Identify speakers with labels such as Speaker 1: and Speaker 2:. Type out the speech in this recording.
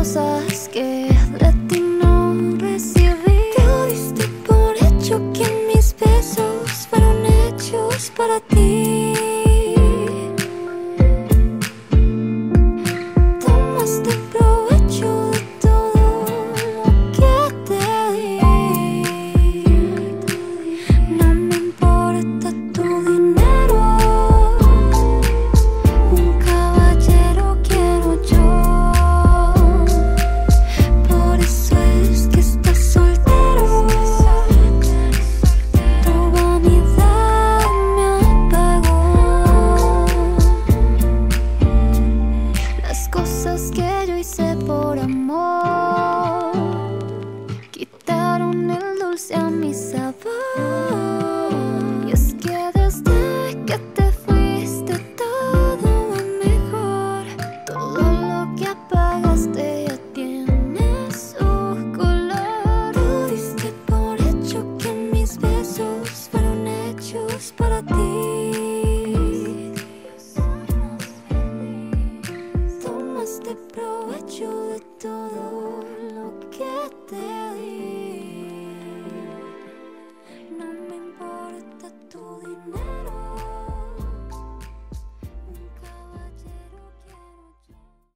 Speaker 1: cosas que de ti no recibí. Te diste por hecho que mis besos fueron hechos para ti. Tomaste provecho de todo lo que te di. No me importa tu dinero, un caballero quiero yo. Por eso es que estás soltero. Tu vanidad me apagó. Las cosas que yo hice por amor quitaron el dulce a mi sabor. Y es que desde que te fuiste todo va mejor. Todo lo que apagaste ya tiene su color. Tú diste por hecho que mis besos fueron hechos para ti. Tomaste provecho de todo lo que te